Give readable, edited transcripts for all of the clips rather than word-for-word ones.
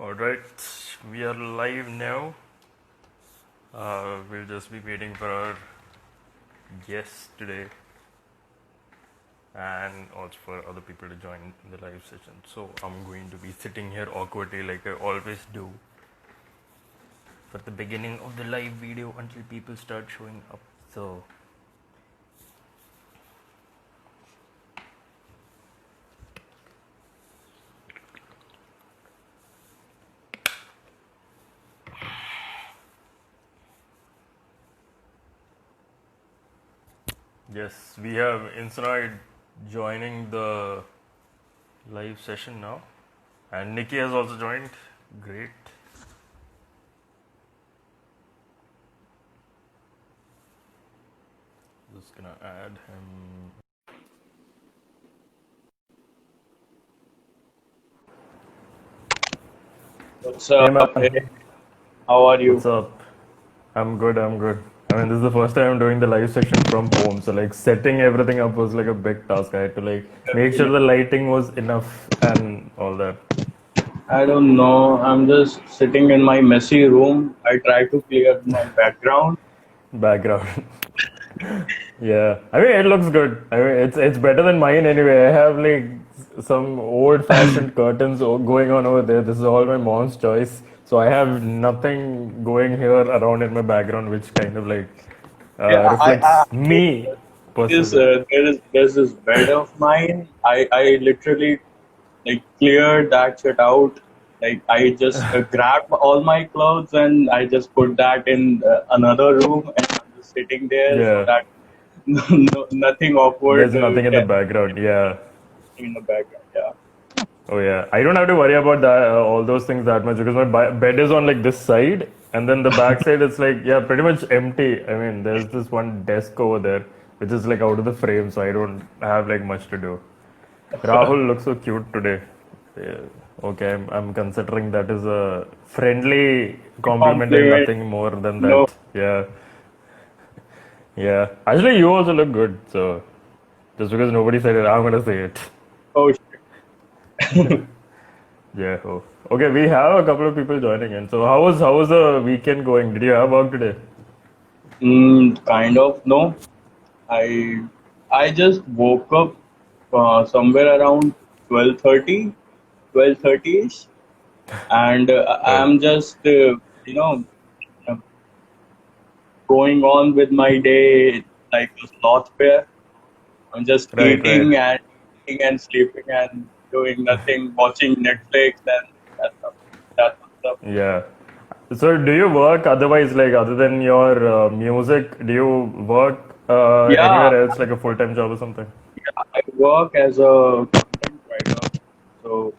Alright, we are live now. We'll just be waiting for our guests today and also for other people to join the live session. So I'm going to be sitting here awkwardly like I always do for the beginning of the live video until people start showing up. So yes, we have Insanoid joining the live session now, and Nikki has also joined. Great. Just gonna add him. What's Hey up? man, Hey, how are what's you? up? I'm good, I'm good. I mean, this is the first time I'm doing the live section from home, so like setting everything up was like a big task. I had to like make sure the lighting was enough and all that. I don't know. I'm just sitting in my messy room. I try to clear my background. Background. Yeah, I mean, it looks good. I mean, it's better than mine anyway. I have like some old-fashioned curtains going on over there. This is all my mom's choice, so I have nothing going here around in my background, which kind of like Yeah, reflects me is personally. there's this bed of mine. I literally like cleared that shit out. Like I just grabbed all my clothes and I just put that in another room and I'm just sitting there so Yeah, that nothing there's awkward nothing in the can background. Yeah. in the background. Yeah. Oh yeah, I don't have to worry about that, all those things that much because my bed is on like this side, and then the back side it's like yeah, pretty much empty. I mean, there's this one desk over there which is like out of the frame, so I don't have like much to do. Rahul looks so cute today. Yeah. Okay, I'm considering that is a friendly compliment and Compliment. nothing more than No. that. Yeah, yeah. Actually, you also look good. So just because nobody said it, I'm gonna say it. Oh Yeah. Oh. Okay, we have a couple of people joining in. So how was the weekend going? Did you have work today? Kind of, no. I I just woke up somewhere around 12:30, 12:30ish, and Right. I'm just uh, going on with my day like a sloth bear. I'm just Right. Right. eating and sleeping and doing nothing, watching Netflix and that stuff. Yeah. So do you work otherwise, like other than your music? Do you work Yeah, anywhere else, like a full-time job or something? yeah, I work as a content writer. So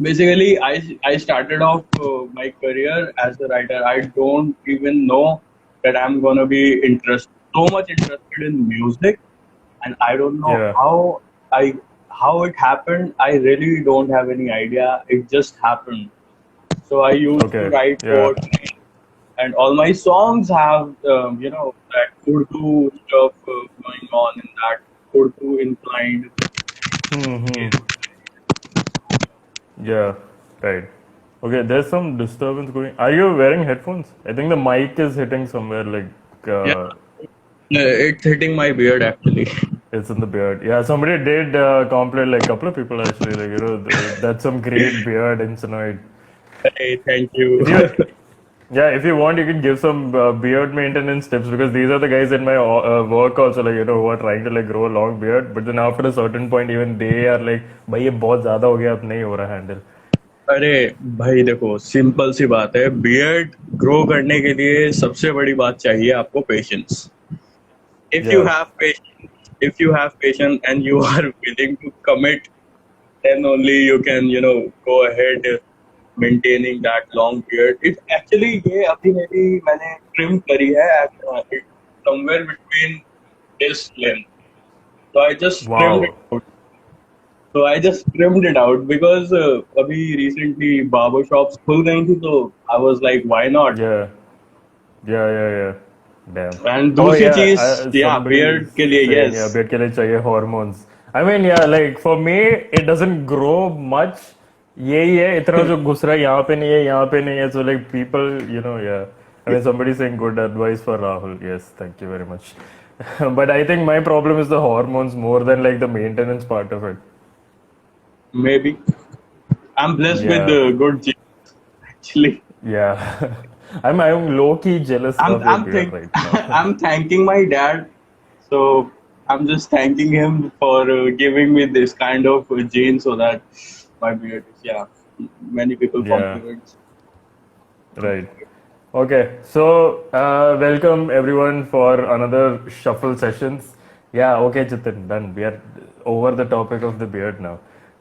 basically, I started off my career as a writer. I don't even know that I'm gonna be so much interested in music, and I don't know Yeah. I how it happened. I really don't have any idea. It just happened. So I used to Okay. write Yeah. poetry, and all my songs have that Urdu stuff going on in that Urdu inclined. Hmm. Yeah. Right. Okay. There's some disturbance going. Are you wearing headphones? I think the mic is hitting somewhere. Like Yeah, it's hitting my beard actually. it's in the beard. Yeah. Somebody did complain. Like a couple of people actually. Like that's some great beard insanoid. Hey, thank you. If you Yeah, if you want, you can give some beard maintenance tips because these are the guys in my work also, like who are trying to like grow a long beard. But then after a certain point, even they are like, भाई ये बहुत ज़्यादा हो गया, अब नहीं हो रहा handle. अरे भाई देखो सिंपल सी बात है बियर्ड ग्रो करने के लिए सबसे बड़ी बात चाहिए आपको patience if you Yeah. Have patience if you have patience and you are willing to commit then only you can go ahead maintaining that long beard it actually ये अभी मैंने trim करी है at somewhere between this length so I just trimmed Wow. it out. So I just trimmed it out because अभी recently barber shops खुल गई थी तो I was like why not Yeah. Yeah. Yeah. Yeah. Damn. and Oh दूसरी yeah. चीज yeah Somebody is beard के लिए saying yes yeah, beard के लिए चाहिए hormones. I mean, yeah, like for me, it doesn't grow much. यही है, इतना जो घुस रहा है यहाँ पे नहीं है, यहाँ पे नहीं है. So like people, you know, yeah. I mean, somebody saying good advice for Rahul. Yes, thank you very much. But I think my problem is the hormones more than like the maintenance part of it. Maybe I'm blessed with Yeah, good genes. Actually, yeah. I'm low key jealous of your beard right now. I'm thanking my dad. So I'm just thanking him for giving me this kind of gene so that my beard is, yeah, many people Yeah, compliments. right. Okay, so welcome everyone for another shuffle sessions. Yeah, okay, Chitin, done. We are over the topic of the beard now.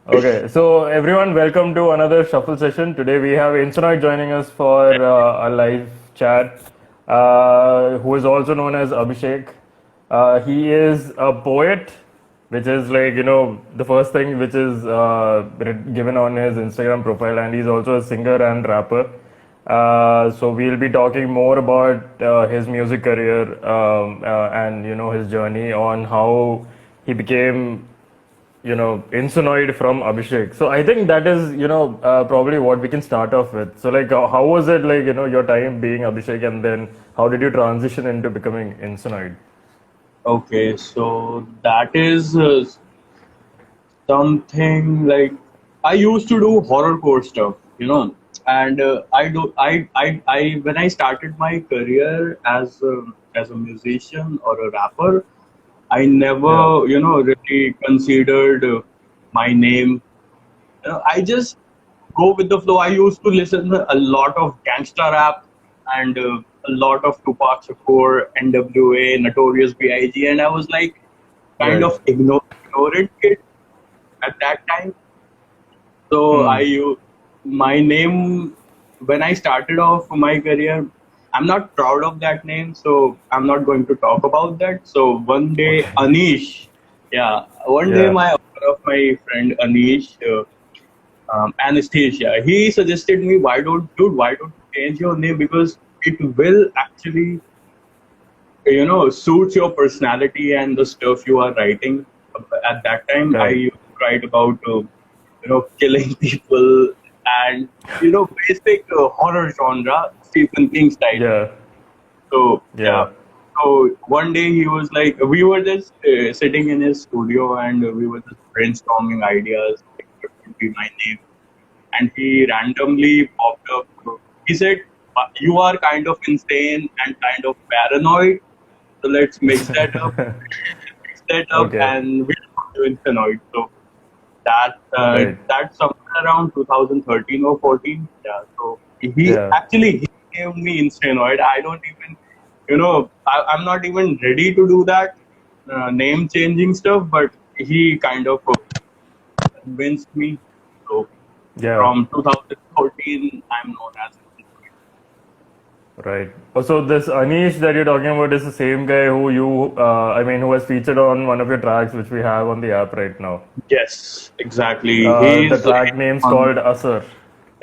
Okay, so everyone, welcome to another shuffle session. Today we have Insanoid joining us for a live chat, who is also known as Abhishek. He is a poet, which is like, you know, the first thing which is given on his Instagram profile, and he's also a singer and rapper. So we'll be talking more about his music career, and you know, his journey on how he became, you know, Insanoid from Abhishek. So I think that is, you know, probably what we can start off with. So like, how was it like, you know, your time being Abhishek, and then how did you transition into becoming Insanoid? Okay, so that is something like I used to do horrorcore stuff, and I when I started my career as a musician or a rapper, I Yeah, never really considered my name. I just go with the flow. I used to listen to a lot of gangsta rap and a lot of Tupac Shakur, NWA, Notorious B.I.G. And I was like kind right. of ignorant kid at that time. So Hmm. my name when I started off my career, I'm not proud of that name, so I'm not going to talk about that. So one day, Okay. Anish, yeah, one day Yeah. one of my friend Anish, Anesthesia, he suggested me, why don't you change your name because it will actually suits your personality and the stuff you are writing. At that time, I Right. used to write about killing people and basic horror genre, Stephen King style. Yeah. So yeah. Yeah. So one day he was like, we were just sitting in his studio and we were just brainstorming ideas. Like, what would be my name? And he randomly popped up. He said, "You are kind of insane and kind of paranoid. So let's mix that up, Okay. and we'll put you in Phenoid." So Right. that's somewhere around 2013 or 14. Yeah. So Yeah. he gave me Insanoid. I don't even, I'm not even ready to do that name changing stuff, but he kind of convinced me. So Yeah. from 2014, I'm known as Insanoid. Right. Also, this Anish that you're talking about is the same guy who I mean, who has featured on one of your tracks, which we have on the app right now. Yes, exactly. The track name's One, called Asar.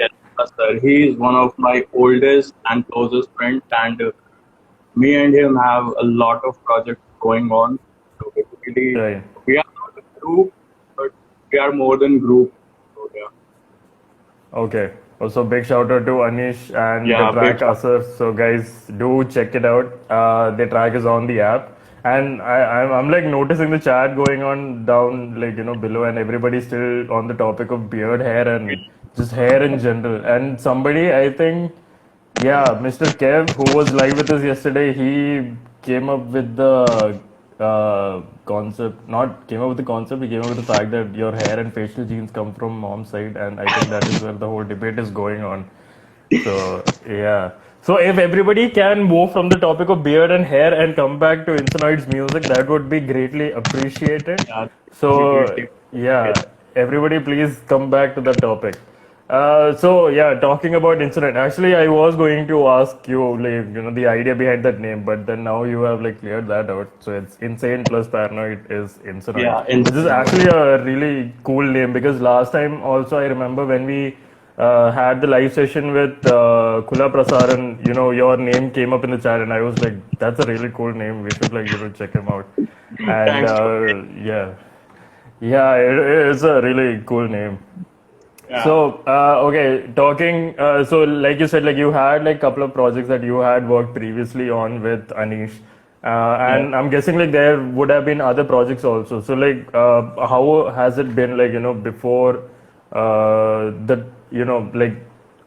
yes, sir. He is one of my oldest and closest friends, and me and him have a lot of projects going on. So basically, Right. we are not a group, but we are more than group. So yeah, Okay. Also, big shout out to Anish and the yeah, big track shout. Asar. So, guys, do check it out. The track is on the app. And I'm like noticing the chat going on down, like, you know, below, and everybody's still on the topic of beard, hair, and just hair in general. And somebody, I think, yeah, Mr. Kev, who was live with us yesterday, he came up with the concept. Not came up with the concept. He came up with the fact that your hair and facial genes come from mom's side, and I think that is where the whole debate is going on. So yeah. So if everybody can move from the topic of beard and hair and come back to Insanoid's music, that would be greatly appreciated. Yeah, we So greatly appreciate yeah, everybody please come back to the topic. So yeah, talking about Insanoid. Actually, I was going to ask you, like, you know, the idea behind that name, but then now you have like cleared that out. So it's insane plus paranoid is Insanoid, yeah, which is insane. actually a really cool name because last time also I remember when we had the live session with Kula Prasaran, you know, your name came up in the chat, and I was like, that's a really cool name. We should, like, you know, check him out. And Thanks to yeah, yeah, it's a really cool name. Yeah. So, okay, talking, so like you said, like you had like couple of projects that you had worked previously on with Anish. Yeah. And I'm guessing like there would have been other projects also. So like, how has it been like, before like,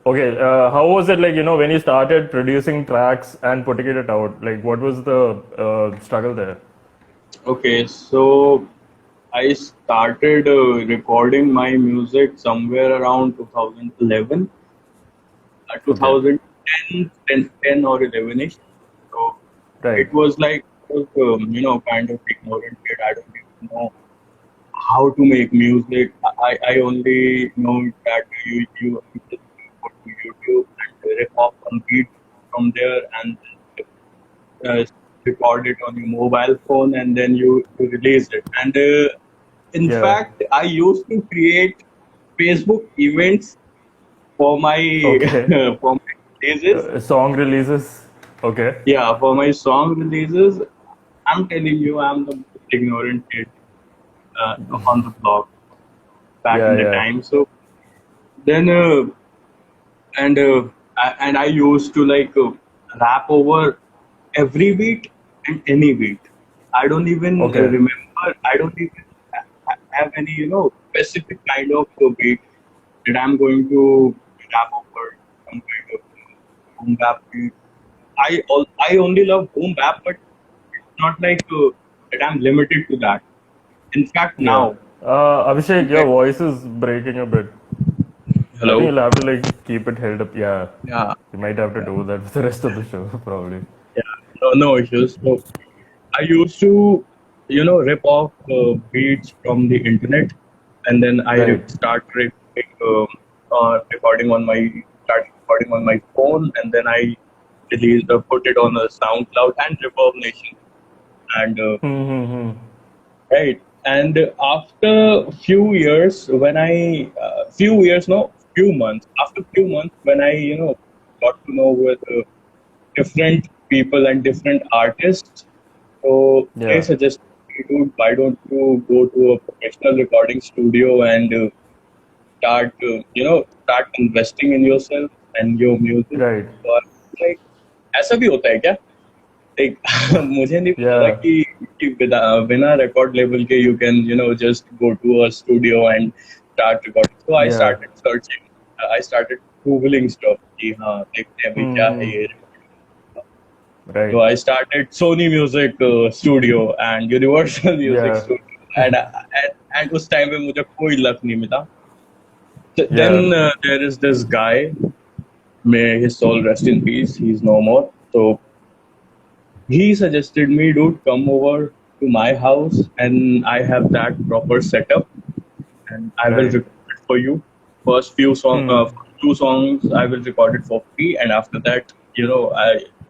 okay, how was it like, when you started producing tracks and putting it out? Like, what was the struggle there? Okay, so I started recording my music somewhere around 2011, Okay, 10 or 11ish. So right. it was like, kind of ignorant kid. I don't even know how to make music. I only know that you just go to YouTube and rip off some beats from there and uh, record it on your mobile phone and then you release it. And in Yeah. fact, I used to create Facebook events for my Okay. for my releases. Song releases. Okay. Yeah, for my song releases. I'm telling you, I'm the most ignorant kid on the block back Yeah, in the yeah. time. So then and and I used to like rap over every beat and any beat. I don't even Okay. remember. I don't even have any specific kind of beat that I'm going to rap over some kind of boom bap beat. I only love boom bap, but it's not like that I'm limited to that. In fact, Yeah. now. Abhishek, your voice is breaking a bit. I think Hello. you'll have to like keep it held up. Yeah. Yeah. You might have to do that for the rest of the show, probably. Yeah. No issues. So I used to, rip off beats from the internet, and then Right. start recording on my phone, and then I put it on a SoundCloud and Reverb Nation, and Hmm. right. And after few years, few months, after few months, when I, got to know with different people and different artists, so they Yeah. suggested me, dude, why don't you go to a professional recording studio and start investing in yourself and your music. Right. So I was like, ऐसा भी होता है क्या? Like, मुझे नहीं पता था Yeah. कि बिना record label के you can just go to a studio and start recording. So I Yeah. started searching. I started googling stuff कि हाँ देखते हैं भाई क्या है Hmm. ये. Right. So I started Sony Music Studio and Universal Music Yeah. Studio, and उस time पे मुझे कोई luck नहीं मिला. Yeah. Then there is this guy, may his soul rest in peace. He's no more. So he suggested me, dude, come over to my house, and I have that proper setup, and I will Right. record it for you. First Hmm. two songs I will record it for free, and after that,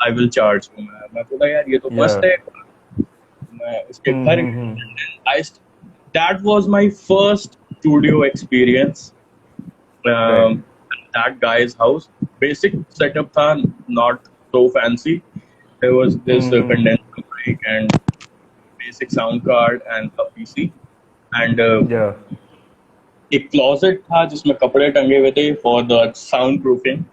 I will charge. मैं बोला यार ये तो Yeah. मस्त है. मैं उसके घर Hmm. I that was my first studio experience. Right. Um, that guy's house. Basic setup tha, not so fancy. There was this Hmm. condenser mic and basic sound card and a PC. And Yeah. एक closet था जिसमें कपड़े टंगे हुए थे for the soundproofing.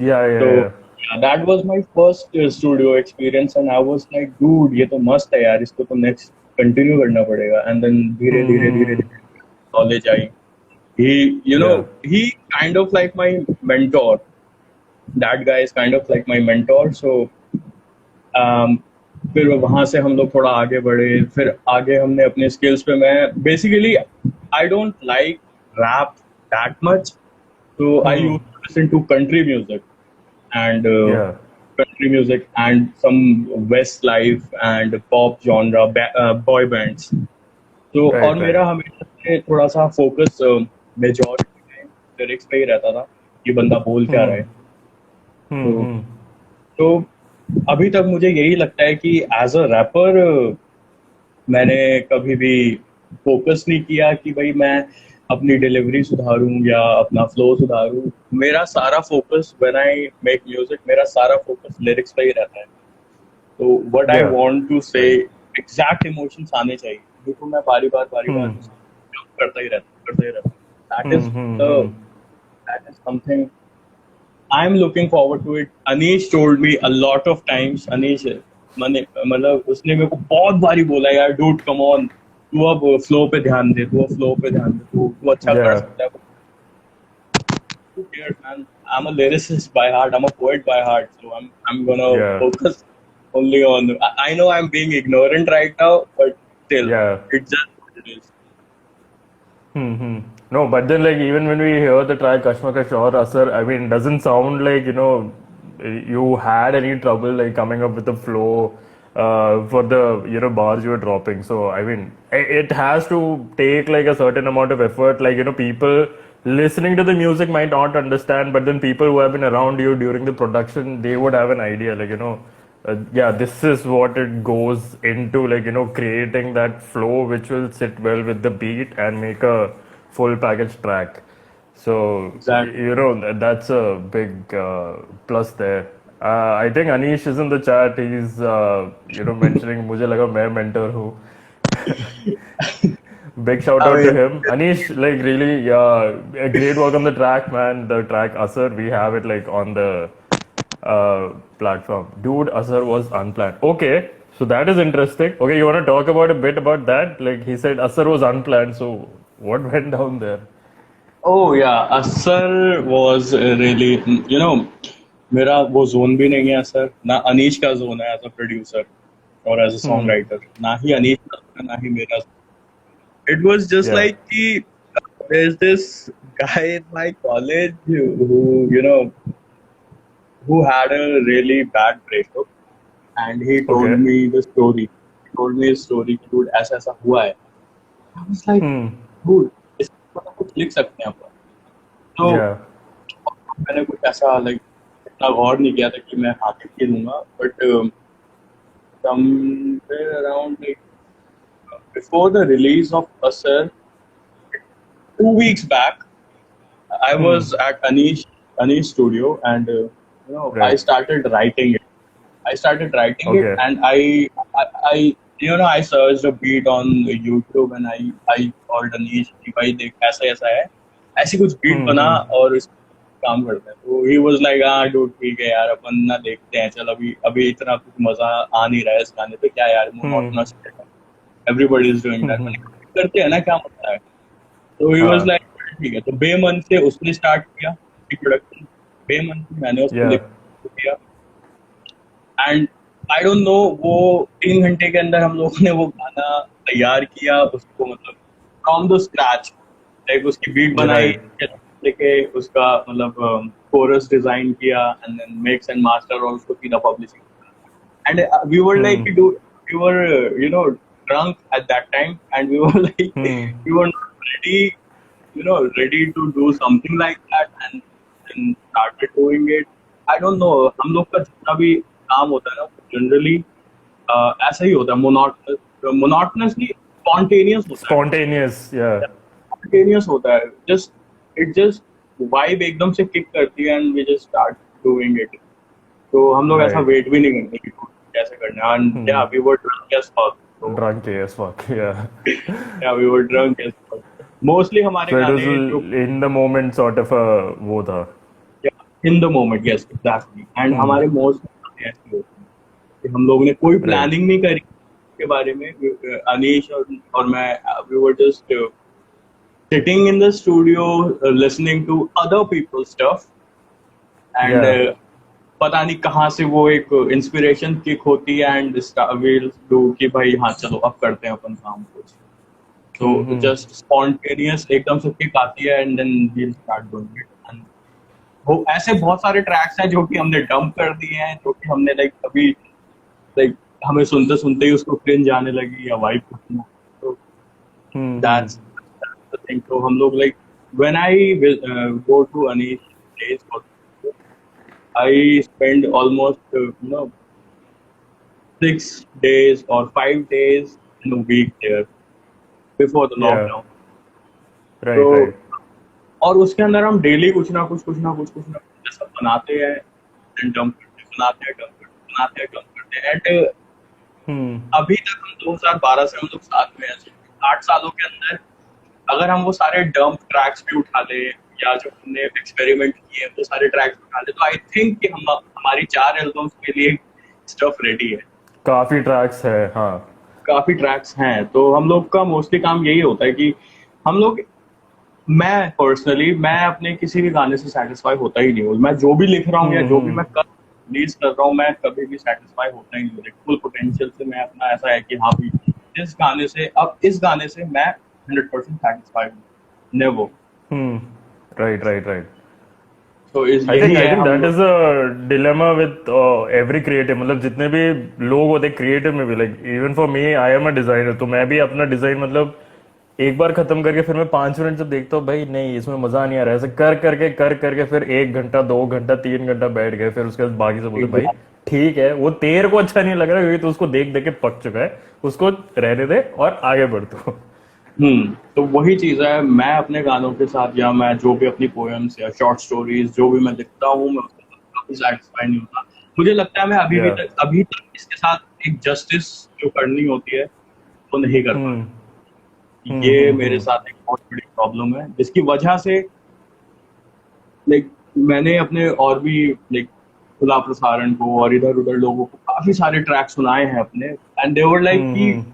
Yeah. So Yeah. yeah, that was my first studio experience, and I was like, dude, ये तो मस्त है यार, इसको तो next continue करना पड़ेगा. And then धीरे धीरे धीरे Hmm. धीरे knowledge I. Yeah. He kind of like my mentor. That guy is kind of like my mentor. So um, फिर वहां से हम लोग थोड़ा आगे बढ़े. फिर आगे हमने अपने स्किल्स पे मैं basically I don't like rap that much. So I Hmm. used to listen to Yeah. country music and some Westlife and pop genre boy bands. तो और Right. Right. मेरा हमेशा से थोड़ा सा फोकस मेजॉरिटी में लिरिक्स पे ही रहता था. ये बंदा बोल क्या रहा Hmm. है. तो Hmm. तो अभी तक मुझे यही लगता है कि एज अ रैपर मैंने कभी भी फोकस नहीं किया कि भाई मैं अपनी डिलीवरी सुधारूं या अपना फ्लो सुधारूं. मेरा सारा focus when I make music, मेरा सारा फोकस लिरिक्स पे ही रहता है. तो what I Yeah. Want to say exact emotions आने चाहिए. देखो मैं बारी बार Hmm. करता ही रहता. That is the that is something I'm looking forward to it. Anish told me a lot of times. Anish, मैंने मतलब उसने मेरे को बहुत बारी बोला यार, dude, come on, तू अब flow पे ध्यान दे, तू अब flow पे ध्यान दे, तू अच्छा कर Yeah. सकता है. Who cares, man? I'm a lyricist by heart. I'm a poet by heart. So I'm gonna Yeah. focus only on. I know I'm being ignorant right now, but still, Yeah. it's just what it is. Hmm. No, but then like even when we hear the track Kashmakash or Asar, I mean, doesn't sound like you had any trouble like coming up with a flow for the bars you were dropping. So I mean, it has to take like a certain amount of effort. Like people listening to the music might not understand, but then people who have been around you during the production, they would have an idea. Like yeah, this is what it goes into, like creating that flow which will sit well with the beat and make a full package track. So Exactly. that's a big plus there. I think Anish is in the chat. He's mentioning मुझे लगा मैं mentor हूँ. Big shout I out to mean, him. Anish, like really, a great work on the track, man. The track Asar, we have it like on the platform. Dude, Asar was unplanned. Okay, so that is interesting. Okay, you want to talk about a bit about that? Like he said, Asar was unplanned. So what went down there? oh yeah, Asar was really, मेरा वो zone भी नहीं है sir, ना अनीश का zone है as a producer और as a song writer, ना ही अनीश का zone है, ना ही मेरा. It was just Yeah. like there's this guy in my college who who had a really bad breakup, and he told Okay. me the story. He told me his story कि dude ऐसा ऐसा हुआ है. I was like, dude, इसमें मतलब कुछ लिख सकते हैं अपन. तो Yeah. मैंने कुछ ऐसा like इतना गौर नहीं किया था कि मैं हाँ लिख के दूंगा, but somewhere around like before the release of Asar, 2 weeks back, I was at Anish studio, and I Right. started writing it. I started writing it, Okay. and I I searched a beat on YouTube, and I called Anish कि भाई देख ऐसा ऐसा है, ऐसी कुछ beat बना और इस पे काम करते हैं. तो he was like हाँ dude ठीक है यार, अपन ना देखते हैं, चल अभी अभी इतना कुछ मजा आ नहीं रहा है इस गाने पे, क्या यार monotonous है, everybody is doing that, मैंने करते हैं ना, क्या मजा है. तो ही वाज हाँ. लाइक ठीक है. तो बेमन से उसने स्टार्ट किया प्रोडक्शन, बेमन से मैंने उसको Yeah. लिख दिया, एंड आई डोंट नो वो 3 घंटे के अंदर हम लोगों ने वो गाना तैयार किया, उसको मतलब फ्रॉम द स्क्रैच, लाइक उसकी बीट बनाई, Right. लेके उसका मतलब कोरस डिजाइन किया, and then mix and master और उसको सीधा publishing. And we were like, dude, we were, drunk at that time, and we were like, we were not ready, ready to do something like that, and started doing it. I don't know, हम लोग का जितना भी काम होता है ना, generally ऐसा ही होता है, monotonously spontaneous होता है, Spontaneous. Yeah. spontaneous होता है, just vibe एकदम से kick करती है, and we just start doing it. तो हम लोग ऐसा Right. वेट भी नहीं करते कि कैसे करना है. And yeah, we were drunk as fuck. So, Drunk as fuck. Yeah. yeah, we were drunk as fuck. Mostly हमारे So it was गाने जो in the moment sort of a वो था. yeah, in the moment, yes, exactly. And हमारे most गाने ऐसे होते हैं कि हम लोगों ने कोई Right. प्लानिंग नहीं करी के बारे में. अनीश और मैं, we were just sitting in the studio, listening to other people's stuff, and Yeah. पता नहीं कहाँ से वो एक इंस्पिरेशन किक होती है, एंड विल डू कि भाई हाँ चलो अब करते हैं अपन काम कुछ. तो जस्ट स्पॉन्टेनियस एकदम से किक आती है, and then we'll start doing it. And वो ऐसे बहुत सारे ट्रैक्स हैं जो कि हमने डंप कर दिए हैं, जो कि हमने लाइक अभी लाइक हमें सुनते सुनते ही उसको क्रिंज आने लगी या वाइब करना. तो दैट्स द थिंग. तो हम लोग like when I go to Anish place, I spend almost 6 days or 5 days in a week there before the Yeah. lockdown. Right. तो Right. और उसके अंदर हम डेली कुछ ना कुछ जैसा बनाते हैं, डंप करते, बनाते हैं, डंप करते, बनाते हैं, डंप करते हैं. एंड अभी तक हम 2012 से हम लोग साथ में हैं. 8 सालों के अंदर अगर हम वो सारे डंप ट्रैक्स भी उठा ले या जो हमने एक्सपेरिमेंट किए वो सारे ट्रैक्स उठा ले तो आई थिंक कि हम हमारी 4 एल्बम्स के लिए स्टफ रेडी है। काफी ट्रैक्स है, हाँ। काफी ट्रैक्स हैं तो हम लोग का मोस्टली काम यही होता है कि हम लोग मैं पर्सनली मैं अपने किसी भी गाने से सेटिस्फाई होता ही नहीं हूँ। मैं जो भी लिख रहा हूँ या जो भी हम्म। मैं कर रिलीज कर रहा हूँ मैं कभी भी सेटिस्फाई होता ही नहीं हूँ। फुल पोटेंशियल से मैं अपना ऐसा है कि हाँ भी इस गाने से अब इस गाने से मैं 100% सेटिस्फाइड हूँ। Never. Hmm. Right, right, right. तो इस आई यही थिंक आई है थिंक हम दैट लोग। Is a dilemma with every creative, मतलब जितने भी लोग होते क्रिएटिव में भी, like even for me, I am a designer, तो मैं भी अपना डिजाइन मतलब एक बार खत्म करके फिर मैं 5 मिनट जब देखता हूँ, भाई नहीं इसमें मजा नहीं आ रहा है, ऐसे कर करके फिर 1 घंटा, 2 घंटा, 3 घंटा बैठ गए, फिर उसके बाद बाकी से बोलते भाई ठीक है, वो तेरे को अच्छा नहीं लग रहा क्योंकि तू उसको देख देख के पक चुका है, उसको रहने दे और आगे बढ़ तू। तो वही चीज है। मैं अपने गानों के साथ या मैं जो भी अपनी पोएम्स या शॉर्ट स्टोरीज जो भी मैं लिखता हूँ मैं उसके साथ काफी सेटिस्फाई नहीं होता। मुझे लगता है मैं या अभी तक इसके साथ एक जस्टिस जो करनी होती है वो नहीं कर पा हम्म, रहा। ये मेरे हम्म। साथ एक बहुत बड़ी प्रॉब्लम है जिसकी वजह से लाइक मैंने अपने और भी लाइक खुला प्रसारण को और इधर उधर लोगों को काफी सारे ट्रैक सुनाए हैं अपने एंड दे वर लाइक कि हम्म।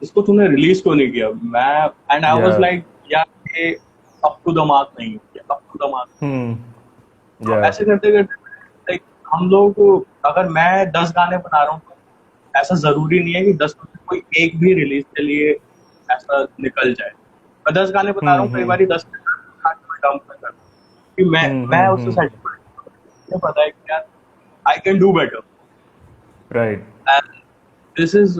इसको तूने रिलीज क्यों नहीं किया। मैं एंड आई या वाज लाइक यार ये अप टू द मार्क नहीं है अप टू द मार्क। हम्म। तो या ऐसे करते करते लाइक हम लोग अगर मैं 10 गाने बना रहा हूँ तो ऐसा जरूरी नहीं है कि 10 में से कोई एक भी रिलीज के लिए ऐसा निकल जाए। मैं 10 गाने बना रहा हूँ कई बार 10 में डंप कर करता हूँ कि मैं उससे हम्म। सेटिस्फाइड मुझे पता है कि यार I can do better. Right. And this is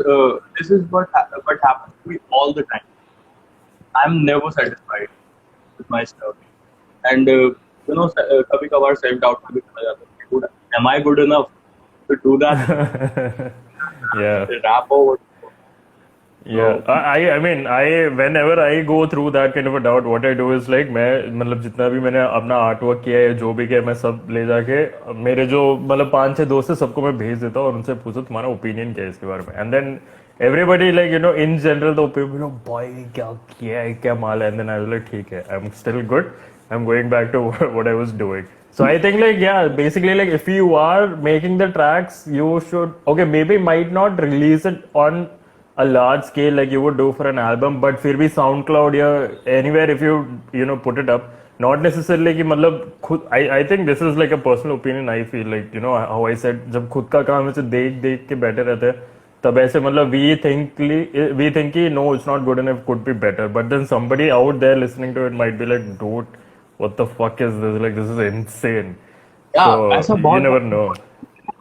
what happens to me all the time. I'm never satisfied with my stuff. And कभी कभार सेल्फ डाउट में भी चला जाता है कि dude, am I good enough to do that? या Rap over. Yeah, So I mean, whenever I go through that kind of a doubt, what I do is like मैं मतलब जितना भी मैंने अपना आर्ट वर्क किया है, जो भी किया है, मैं सब ले जाके मेरे जो मतलब 5-6 दोस्त है सबको मैं भेज देता हूँ और उनसे पूछो तुम्हारा ओपिनियन क्या है इसके बारे में, and then everybody like in general the opinion भाई क्या किया है, क्या माल है, and then I was like ठीक है, I am still good, I am going back to what I was doing. So I think like yeah, basically like if you are making the tracks, you should okay maybe might not release it on a large scale like you would do for an album, but फिर भी SoundCloud या anywhere if you put it up, not necessarily कि मतलब खुद I think this is like a personal opinion, I feel like how I said जब खुद का काम ऐसे देख देख के बैठे रहते हैं तब ऐसे मतलब we think कि no it's not good enough, could be better, but then somebody out there listening to it might be like dude what the fuck is this, like this is insane. So yeah, ऐसा you बहुत never बार know.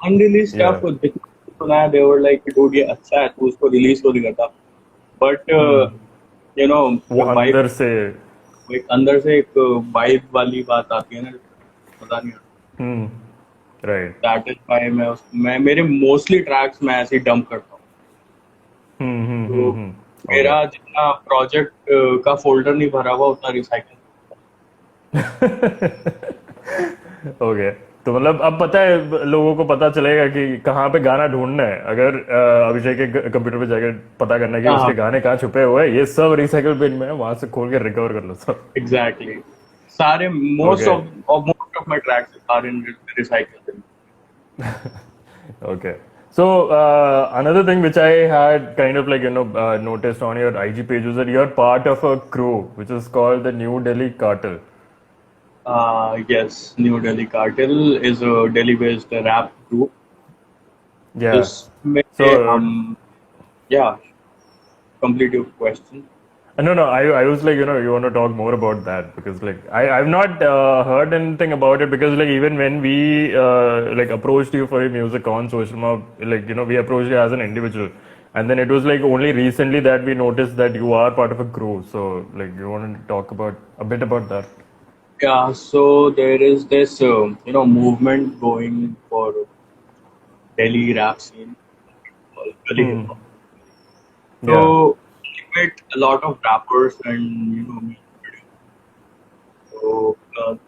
unreleased Yeah. stuff सुना है। They were like dude ये अच्छा है तू उसको release क्यों नहीं करता। But वो जब वाइब अंदर से. एक अंदर से एक वाइब वाली बात आती है ना मजा नहीं आता। हम्म. राइट. दैट इज व्हाई मैं मेरे मोस्टली ट्रैक्स मैं ऐसे ही डंप करता हूँ। तो ओके. मेरा जितना प्रोजेक्ट का फोल्डर नहीं भरा हुआ उतना रिसाइकल। ओके. तो मतलब अब पता है लोगों को पता चलेगा कि कहाँ पे गाना ढूंढना है, अगर अभिषेक के कंप्यूटर पे जाकर पता करना है कि हाँ उसके गाने कहाँ छुपे हुए हैं, ये सब रिसाइकल बिन में है, वहां से खोल के रिकवर कर लो सब. एग्जैक्टली सारे okay. Most of my tracks are in recycle. Okay. So another thing which I had kind of like noticed on your IG page was that you're part of a crew which is called the New Delhi Cartel. Yes, New Delhi Cartel is a Delhi-based rap group. Yeah. जिसमें So हम या complete your question. no, I was like, you want to talk more about that because like I've not heard anything about it because like even when we like approached you for your music on social media, like we approached you as an individual, and then it was like only recently that we noticed that you are part of a crew. So like you want to talk about a bit about that? Yeah, so there is this movement going for Delhi rap scene called Gully Hip Hmm. Hop. Yeah. So we met a lot of rappers and music producers. So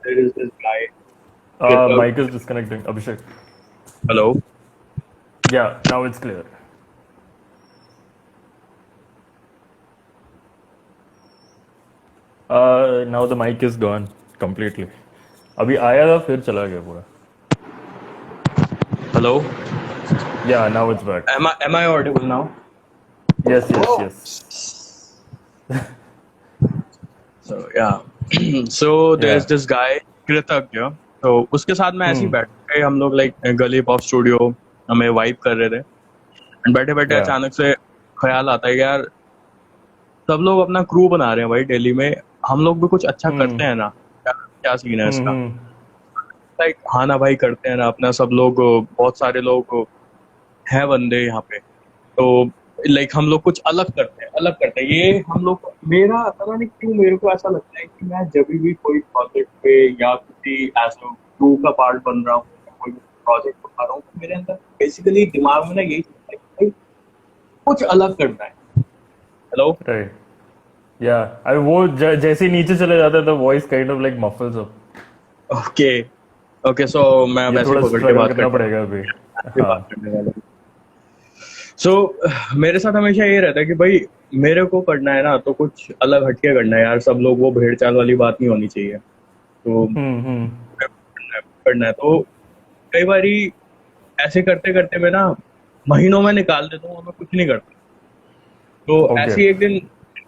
there is this guy. Mic is disconnecting. Abhishek. Hello. Yeah. Now it's clear. Now the mic is gone completely. अभी आया था फिर चला गया पूरा. Hello, Yeah, now it's back. am I audible now? Yes, yes, yes. So yeah, so there's Yeah. this guy कृतज्ञ. तो उसके साथ में ऐसे ही Hmm. बैठ गए हम लोग, लाइक गली पॉप स्टूडियो हमें वाइब कर रहे थे, एंड बैठे बैठे Yeah. अचानक से ख्याल आता है कि यार सब लोग अपना क्रू बना रहे हैं भाई दिल्ली में, हम लोग भी कुछ अच्छा Hmm. करते हैं ना, क्या क्या सीन है Hmm. इसका? Hmm. लाइक हाँ ना भाई, करते हैं ना अपना, सब लोग बहुत सारे लोग हैं बंदे यहाँ पे, तो लाइक हम लोग कुछ अलग करते हैं ये हम लोग। मेरा पता नहीं क्यों मेरे को ऐसा लगता है कि मैं जब भी कोई प्रोजेक्ट पे या किसी ऐसा क्रू का पार्ट बन रहा हूँ, कोई प्रोजेक्ट उठा रहा हूँ, तो मेरे अंदर बेसिकली दिमाग में ना यही चलता है कि भाई कुछ अलग करना है। Hello, Right. Yeah. I वो जैसे ही नीचे चले जाते हैं तो voice kind of like muffles up. Okay okay, so मैं ये वैसे थोड़ा पकड़ के struggle बात करना करता पड़ेगा अभी. हूँ, हाँ. बात करने वाला हूँ। सो मेरे साथ हमेशा ये रहता है कि भाई मेरे को करना है ना तो कुछ अलग हटके करना है यार, सब लोग वो भेड़ चाल वाली बात नहीं होनी चाहिए, तो Hmm. Hmm. करना है। तो कई बारी ऐसे करते करते मैं ना महीनों में निकाल देता हूँ और मैं कुछ नहीं करता। तो Okay. ऐसे ही एक दिन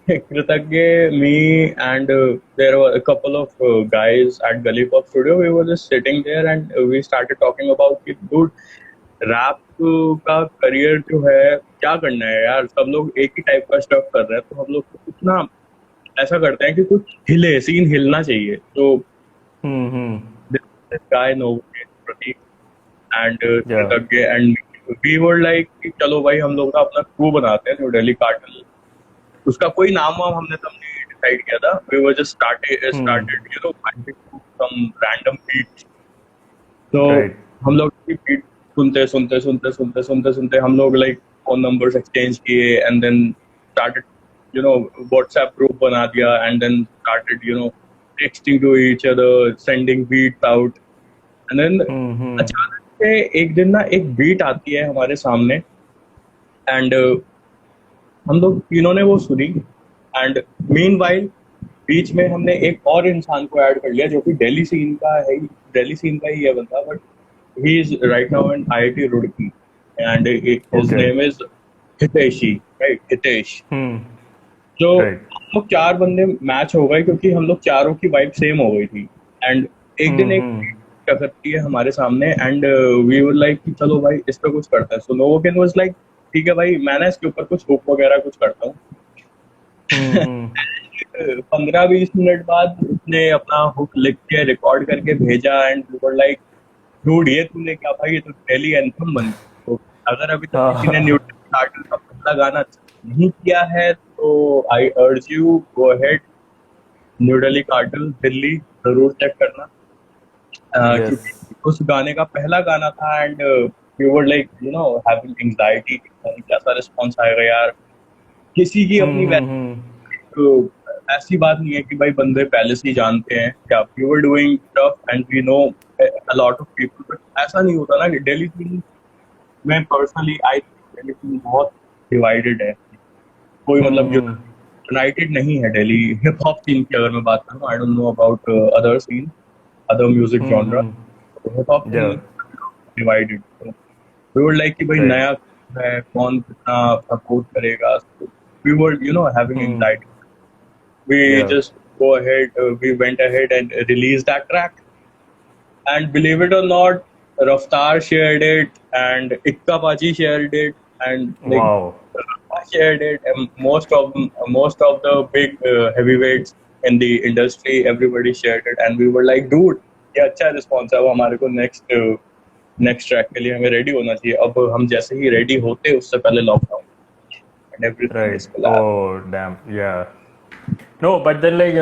कृतज्ञ, me and there were a couple of guys at Gully Pop Studio, we were just sitting there and we started talking about कि dude रैप का करियर जो है क्या करना है यार, सब लोग एक ही टाइप का स्टफ कर रहे हैं, तो हम लोग को कुछ ना ऐसा करते हैं कि कुछ हिले, सीन हिलना चाहिए। तो Hmm. Hmm. this guy no Pratik and Yeah. कृतज्ञ and we were like कि चलो भाई हम लोग ना अपना क्रू बनाते हैं न्यू दिल्ली कार्टल। उसका कोई नाम वाम हमने तब नहीं डिसाइड किया था, we were just Hmm. started you know finding some random beats। तो Right. हम लोग की बीट सुनते हम लोग लाइक फोन नंबर्स एक्सचेंज किए, and then started you know WhatsApp group बना दिया, and then started you know texting to each other, sending beats out, and then Hmm. Hmm. अचानक से एक दिन ना एक बीट आती है हमारे सामने, एंड हम लोग तीनों ने वो सुनी, एंड मीनवाइल बीच में हमने एक और इंसान को ऐड कर लिया जो कि दिल्ली सीन का है, दिल्ली सीन का ही है बंदा, but he is right now in IIT Roorkee, and his Okay. name is Hiteshi, right? Hitesh. Hmm. तो Right. हम लोग चार बंदे मैच हो गए क्योंकि हम लोग चारों की वाइब सेम हो गई थी, एंड एक दिन Hmm. एक Hmm. टकरती है हमारे सामने, एंड वी वर लाइक कि चलो भाई इस पे कुछ करते हैं। सो नोवोकेन वाज लाइक ठीक है भाई, मैं ना इसके ऊपर कुछ हुक वगैरह कुछ करता हूँ। Hmm. Hmm. 15-20 मिनट बाद उसने अपना हुक लिख के रिकॉर्ड करके भेजा, and we were like dude ये तूने क्या भाई, ये तो दिल्ली एंथम बन गया। तो अगर अभी तक किसी ने हाँ. न्यूटन कार्टल का पहला गाना नहीं किया है तो I urge you go ahead, New Delhi cartel Delhi जरूर चेक करना। Yes. क्योंकि उस गाने का पहला गाना था, and we were like you know having anxiety, कैसा रिस्पॉन्स आएगा यार, किसी की Hmm. अपनी Hmm. Hmm. तो ऐसी बात नहीं है कि भाई बंदे पहले से ही जानते हैं क्या, we were doing stuff and we know a lot of people, but ऐसा नहीं होता ना कि दिल्ली सीन में पर्सनली आई दिल्ली सीन बहुत डिवाइडेड है, कोई Hmm. मतलब Hmm. यूनाइटेड नहीं है दिल्ली हिप हॉप सीन की। अगर मैं बात करूँ, I don't know about other scene, other music Hmm. Genre, Hmm. Hip hop scene Yeah. Divided. We would like कि भाई Right. नया है, कौन कितना सपोर्ट करेगा, we were you know having Hmm. Anxiety, we Yeah. just go ahead, we went ahead and released that track, and believe it or not, Raftar shared it, and Ikka Pachi shared it, and like Wow. Rafa shared it, and most of the big heavyweights in the industry, everybody shared it, and we were like, dude, ये अच्छा response है, अब हमारे को next track के लिए हमें ready होना चाहिए। अब हम जैसे ही रेडी होते उससे पहले lockdown and everything Right. Is collapse. Oh, damn. Yeah. No, but then like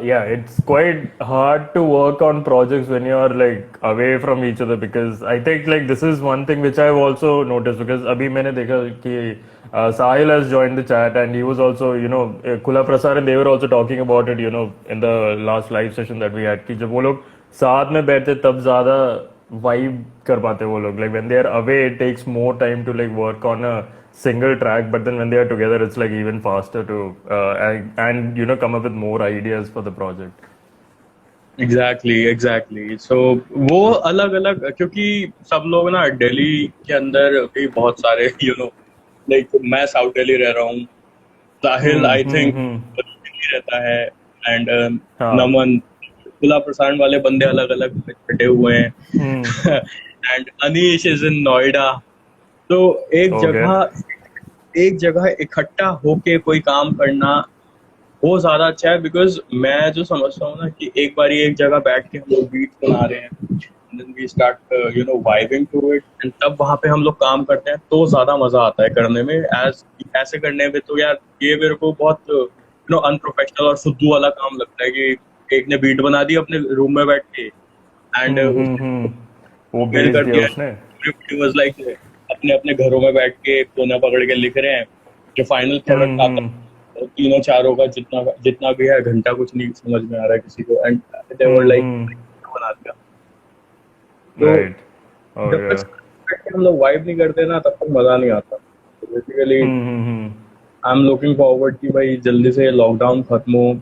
yeah, it's quite hard to work on projects when you're like away from each other, because I think like this is one thing which I've also noticed, because अभी मैंने देखा कि Sahil has joined the chat, and he was also Kula Prasad, and they were also talking about it in the last live session that we had, कि जब वो लोग साथ में बैठते तब ज्यादा vibe कर पाते वो लोग. Like when they are away, it takes more time to like work on a single track, but then when they are together, it's like even faster to and you know come up with more ideas for the project. Exactly so वो अलग अलग, क्योंकि सब लोग ना दिल्ली के अंदर भी बहुत सारे लाइक मैं साउथ दिल्ली रह रहा हूँ, साहिल आई थिंक हम्म. दिल्ली रहता है, एंड हाँ. नमन, खुला प्रसारण वाले बंदे अलग अलग बैठे हुए हम्म. हैं and Anish is in Noida. तो एक Okay. जगह एक जगह इकट्ठा होके कोई काम करना वो ज्यादा अच्छा है, बिकॉज मैं जो समझता हूँ ना कि एक बारी एक जगह बैठ के हम लोग बीट बना रहे हैं, then we start vibing to it, and तब वहां पे हम लोग काम करते हैं तो ज्यादा मजा आता है करने में। एज ऐसे करने में तो यार ये मेरे को बहुत अनप्रोफेशनल और फुद्दू वाला काम लगता है कि एक ने बीट बना दी अपने रूम में बैठ के एंड हम्म. वो मेल भेज कर दिया दिया, उसने. वाज लाइक अपने अपने घरों में बैठ के कोना पकड़ के लिख रहे हैं, जो फाइनल प्रोडक्ट आता हम्म. है तीनों चारों का जितना जितना भी है, घंटा कुछ नहीं समझ में आ रहा है किसी को, एंड दे वर लाइक बना दिया। तो Right. Oh जब yeah. तक हम लोग वाइब नहीं करते ना तब तक मजा नहीं आता। तो basically hmm. I am looking forward कि भाई जल्दी से लॉकडाउन खत्म हो।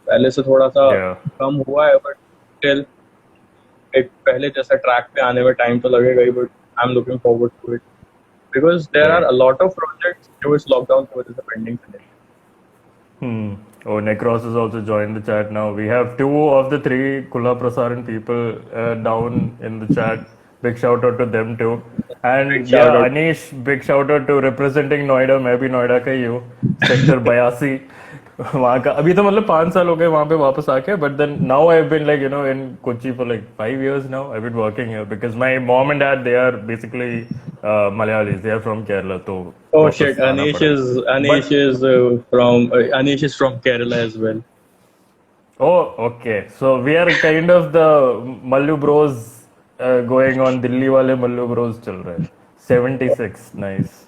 पहले से थोड़ा सा Yeah. कम हुआ है, बट स्टिल एक पहले जैसा ट्रैक पे आने में टाइम तो लगेगा ही, but I am looking forward to it because there are Right. a lot of projects which lockdown की वजह से pending थे। Oh, Necros has also joined the chat now. We have two of the three Kula Prasaran people down in the chat. Big shout out to them too. Big And shout yeah, out। Anish, big shout out to representing Noida. मैं भी नोएडा का ही हूँ. Sector 82. वहाँ का अभी तो मतलब 5 साल हो गए वहाँ पे वापस आके, but then now I've been like in Kochi for like 5 years now. I've been working here because my mom and dad, they are basically Malayalis. They are from Kerala, तो Oh वापस shit, आना पड़ा. Anish But is from Kerala as well। oh, okay. So we are kind of the Mallu Bros going on. Delhi wale Mallu Bros चल रहे हैं. 76, nice.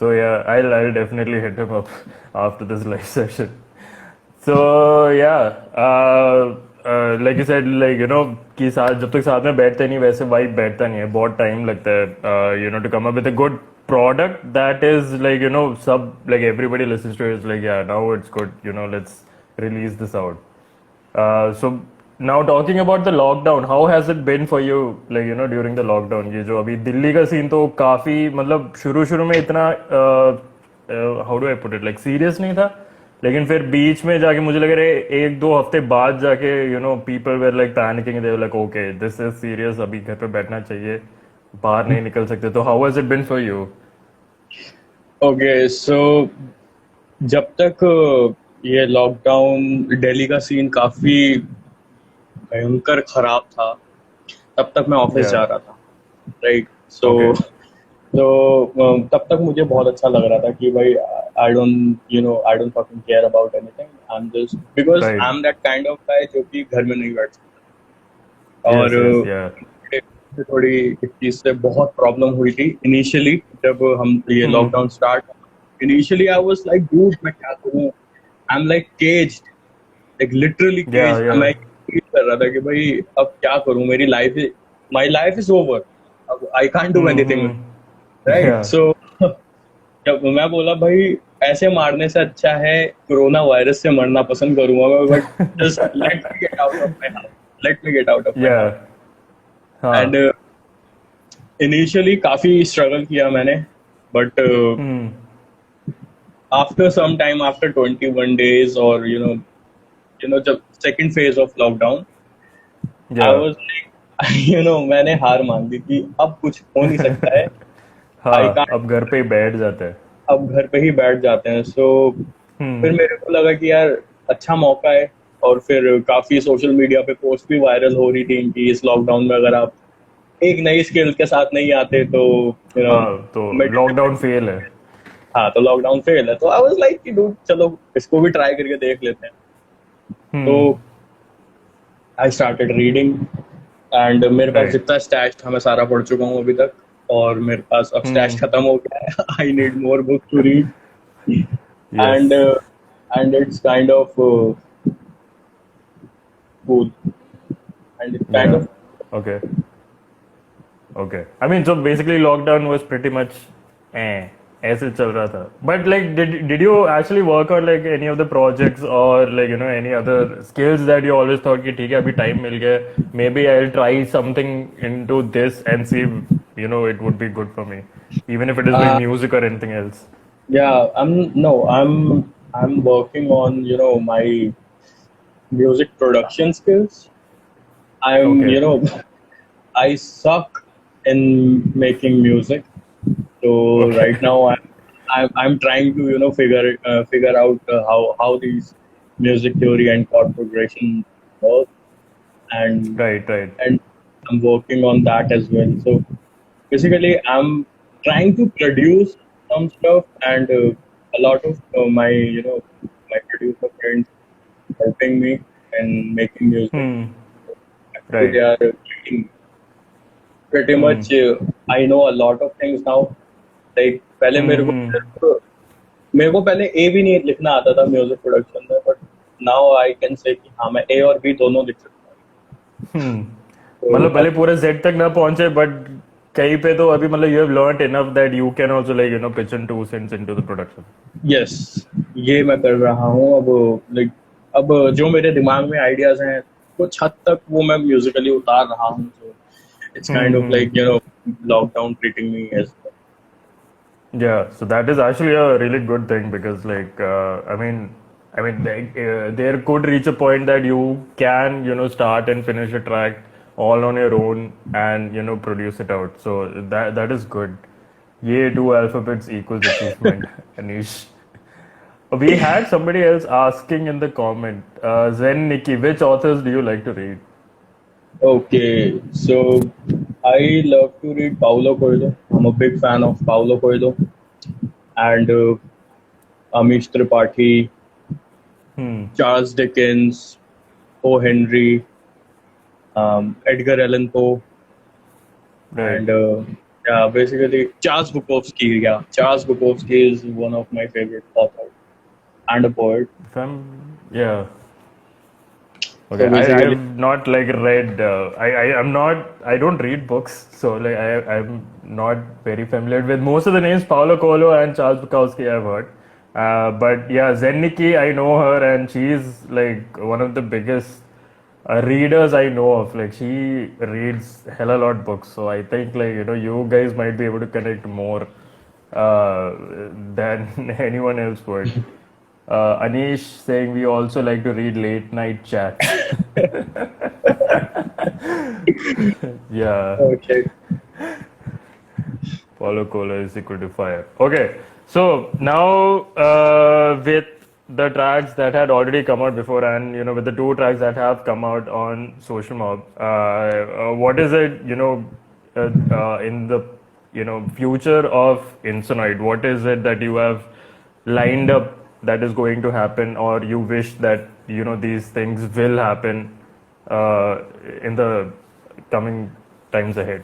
So yeah, I'll definitely hit him up after this live session. So yeah, like you said, like कि साथ जब तक साथ में बैठते नहीं वैसे वाइब बैठता नहीं है, बहुत टाइम लगता है to come up with a good product that is like सब like everybody listens to it, it's like yeah, now it's good, let's release this out. So now talking about the lockdown, how has it been for you, like during the lockdown? ये जो अभी दिल्ली का scene तो काफी मतलब शुरू में इतना how do I put it, like serious नहीं था, लेकिन फिर बीच में जाके मुझे लग रहा है 1-2 हफ्ते बाद जाके people were like panicking, they were like okay, this is serious, अभी घर पे बैठना चाहिए, बाहर नहीं निकल सकते. तो how has it been for you? Okay, so जब तक ये लॉकडाउन दिल्ली का सीन काफी भयंकर खराब था तब तक मैं ऑफिस जा Yeah. रहा था, राइट। सो Okay. तब तक मुझे बहुत अच्छा लग रहा था कि भाई I don't fucking care about anything, I am just because Right. I am that kind of guy जो कि घर में नहीं बैठ सकता। Yes, और yes, yeah. मुझे थोड़ी इस चीज से बहुत प्रॉब्लम हुई थी इनिशियली जब हम ये lockdown start. Initially I was like dude मैं क्या करूं, I am like caged, like literally Yeah, caged. yeah. मैं फील कर रहा था कि भाई अब क्या करूं, मेरी life my life is over, अब I can't do anything, right. Yeah. So जब मैं बोला भाई ऐसे मारने से अच्छा है कोरोना वायरस से मरना पसंद करूंगा मैं, but just let me get out of my house, let me get out of my house. Yeah. हाँ. एंड इनिशियली काफी स्ट्रगल किया मैंने, but after some time, after 21 days और जब second phase of lockdown, I Yeah. Was like मैंने हार मान ली कि अब कुछ हो नहीं सकता है। आई हाँ, कांट, अब घर पे ही बैठ जाते हैं. अब घर पे ही बैठ जाते हैं। सो फिर मेरे को लगा कि यार अच्छा मौका है, और फिर काफी सोशल मीडिया पे पोस्ट भी वायरल हो रही थी कि इस लॉकडाउन में अगर आप एक नई स्किल के साथ नहीं आते तो हाँ, तो लॉकडाउन फेल है. हाँ तो लॉकडाउन फेल है। तो आई वाज लाइक कि dude, चलो इसको भी ट्राई करके देख लेते हैं। तो आई स्टार्टेड रीडिंग, एंड मेरे पास Right. जितना स्टैश था मैं सारा पढ़ चुका हूँ अभी तक, और मेरे पास अब स्टैश खत्म हो गया है। I need more book to read, Yes. and it's kind of cool, and it's kind Yeah. of Okay. Okay. I mean, so basically lockdown was pretty much ऐसे चल रहा था. But like, did you actually work on like any of the projects or like any other skills that you always thought कि ठीक है अभी time मिल गया, maybe I'll try something into this and see it would be good for me, even if it is like Uh, music or anything else. yeah, I'm working on my music production skills. I'm Okay. I suck in making music. So right Okay. now I'm trying to figure out how these music theory and chord progression work, and Right. Right. and I'm working on that as well. So basically, I'm trying to produce some stuff, and a lot of my producer friends helping me in making music. Hmm. Actually, they Right. are getting pretty Hmm. much. I know a lot of things now. Like पहले Hmm. Hmm. मेरे को पहले ए भी नहीं लिखना आता था music production में, but now I can say कि हाँ मैं ए और बी दोनों लिख सकता Hmm. हूँ। मतलब तो भले पूरे Z तक ना पहुंचे बट कहीं पे तो अभी मतलब you have learned enough that you can also like pitch in 2 cents into the production. Yes, ये मैं कर रहा हूँ अब। लाइक अब जो मेरे दिमाग में आइडियाज हैं कुछ हद तक वो मैं म्यूजिकली उतार रहा हूँ। So it's kind of Hmm. Like lockdown treating me as. Yeah, so that is actually a really good thing because like I mean like, there could reach a point that you can start and finish a track all on your own and produce it out. So that is good. Yay, two alphabets equals achievement, Anish. We had somebody else asking in the comment, Zen Nikki, which authors do you like to read? Okay, so I love to read Paulo Coelho. I'm a big fan of Paulo Coelho and Amish Tripathi, Hmm. Charles Dickens, O. Henry, Edgar Allan Poe, Right. and yeah, basically Charles Bukowski. Yeah, Charles Bukowski is one of my favorite authors and a poet. Yeah. Okay, So basically, I've not like read. I'm not. I don't read books, so like I'm not very familiar with most of the names. Paulo Coelho and Charles Bukowski I've heard, but yeah, Zenniki I know her and she's like one of the biggest readers I know of. Like she reads hella lot books, so I think like you guys might be able to connect more than anyone else would. Anish saying we also like to read late night chats. Yeah, okay. Paulo Coelho is equal to fire. Okay, so now with the tracks that had already come out before, and with the two tracks that have come out on Social Mob, what is it in the future of Insonoid? What is it that you have lined up that is going to happen, or you wish that these things will happen in the coming times ahead?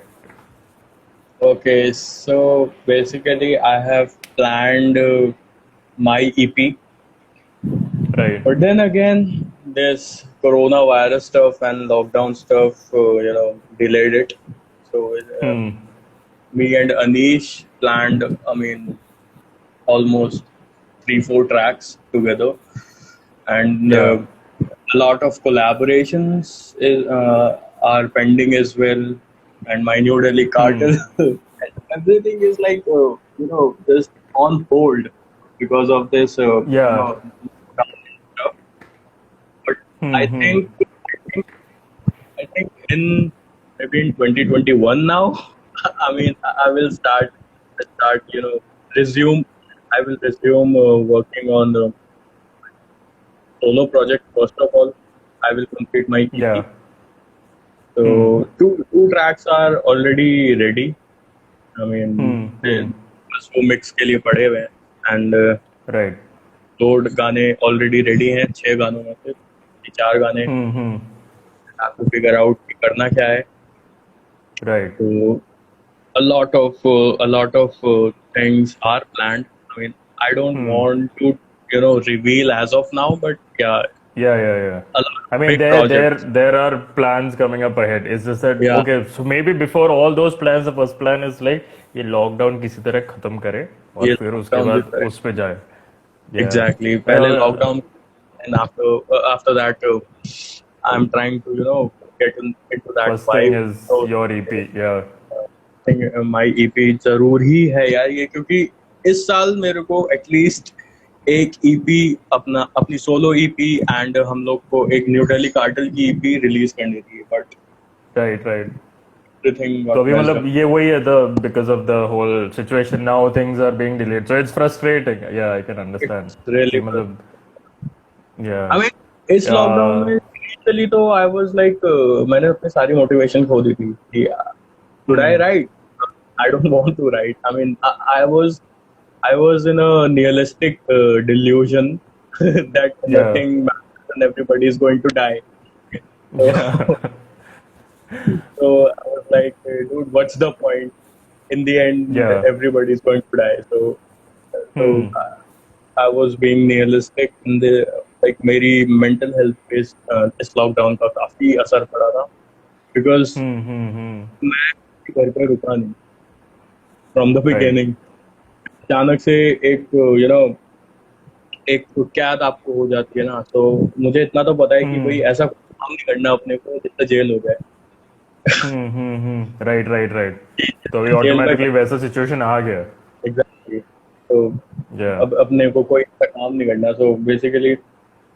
Okay, so basically, I have planned my EP, Right. but then again, this coronavirus stuff and lockdown stuff, delayed it. So Hmm. me and Anish planned, I mean, almost 3-4 tracks together, and Yeah. a lot of collaborations are pending as well, and my New Delhi Hmm. cartel. And everything is like just on hold because of this Yeah. stuff. But Hmm. I Hmm. think I think in maybe in 2021 now, I mean, I will start resume. I will resume working on the solo project. First of all, I will complete my EP. Yeah. Hmm. So two tracks are already ready. I mean, Hmm. Hmm. बस वो mix के लिए पड़े हुए हैं, and Right. दो गाने already ready हैं 6 गानों में से। ये 4 गाने Hmm. Hmm. have to figure out कि करना क्या है। Right. So a lot of things are planned. I mean, I don't Hmm. want to reveal as of now, but yeah, Yeah. Yeah. Yeah. a lot I mean, big projects. there are plans coming up ahead. It's just that Yeah, okay, so maybe before all those plans, the first plan is like ये lockdown किसी तरह खत्म करे और ये फिर उसके lockdown बाद जिस तरह उस पे जाए. Yeah. exactly. I, पहले lockdown and after that, I'm trying to into that first thing vibe. is So your EP. Yeah. I think my EP जरूर ही है यार ये, क्योंकि इस साल मेरे को एटलीस्ट एक ईपी अपनी सोलो ईपी एंड हम लोग को एक न्यू दिल्ली कार्टेल की ईपी रिलीज करनी थी, बट Right. Right. एवरीथिंग तो गॉट अभी मेस्ड मतलब अप. ये वही है the because of the whole situation now things are being delayed so it's frustrating. Yeah, I can understand. It's really, कि मतलब आई yeah. मीन इस लॉकडाउन में Uh, इनिशियली तो आई वाज लाइक मैंने अपनी सारी मोटिवेशन खो दी थी कि should I hmm. Write, I don't want to write. I mean I was in a nihilistic delusion that Yeah. nothing matters and everybody is going to die. So, Yeah. so I was like, dude, what's the point? In the end, Yeah. everybody is going to die. So Hmm. I was being nihilistic in the like मेरी mental health पे इस lockdown का काफी असर पड़ा था, because Hmm. Hmm. Hmm. मैं घर पे रुका नहीं from the Right. beginning. अचानक से एक एक कैद आपको हो जाती है ना, तो मुझे इतना तो पता है कि Hmm. भाई ऐसा काम नहीं करना अपने को जितना जेल हो जाए. Hmm. Hmm. Hmm. Right. Right. Right. तो अभी जेल में ऑटोमेटिकली वैसा सिचुएशन आ गया. एग्जैक्टली. तो Yeah. अब अपने को कोई ऐसा काम नहीं करना, सो बेसिकली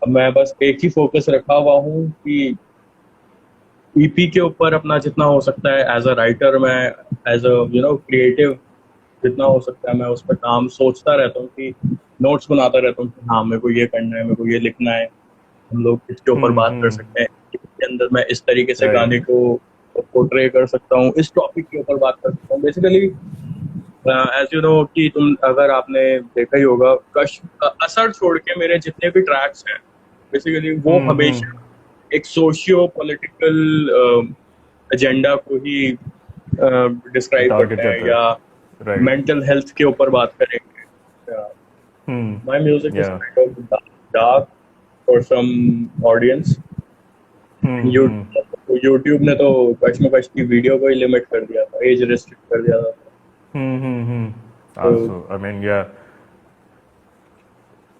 अब मैं बस एक ही फोकस रखा हुआ हूँ कि ईपी के ऊपर अपना जितना हो सकता है एज अ राइटर, मैं एज अ क्रिएटिव जितना हो सकता है मैं उस पर काम सोचता रहता हूँ कि नोट्स बनाता रहता हूँ कि हाँ मेरे को ये करना है, मेरे को ये लिखना है, हम लोग इसके ऊपर Hmm. बात कर Hmm. सकते हैं, इसके अंदर मैं इस तरीके से Right. गाने को पोर्ट्रे कर सकता हूँ, इस टॉपिक के ऊपर बात कर सकता हूँ. बेसिकली एज यू नो कि तुम अगर आपने देखा ही होगा, कश असर छोड़ के मेरे जितने भी ट्रैक्स हैं बेसिकली वो Hmm. Hmm. हमेशा एक सोशियो पॉलिटिकल एजेंडा को ही डिस्क्राइब टारगेट करते हैं करता या है. Right. मेंटल हेल्थ के ऊपर बात करेंगे. Hmm. My music is Yeah. Kind of dark for some audience. Hmm. Hmm. YouTube ने तो कश्मकश की वीडियो को ही लिमिट कर दिया था, एज रेस्ट्रिक्ट कर दिया था. Hmm. Hmm. Hmm. तो Also, I mean, yeah.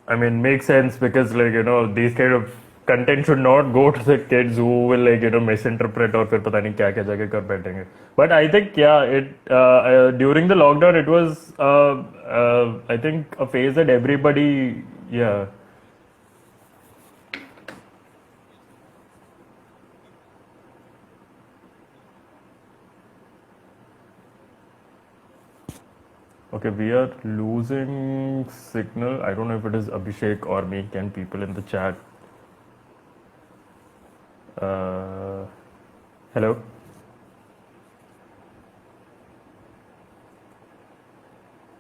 I mean, makes sense because like these kind of content should not go to the kids who will like misinterpret और फिर पता नहीं क्या क्या जगह कर बैठेंगे. But I think yeah, it during the lockdown it was I think a phase that everybody yeah. Okay, we are losing signal. I don't know if it is Abhishek or me. Can people in the chat? Hello?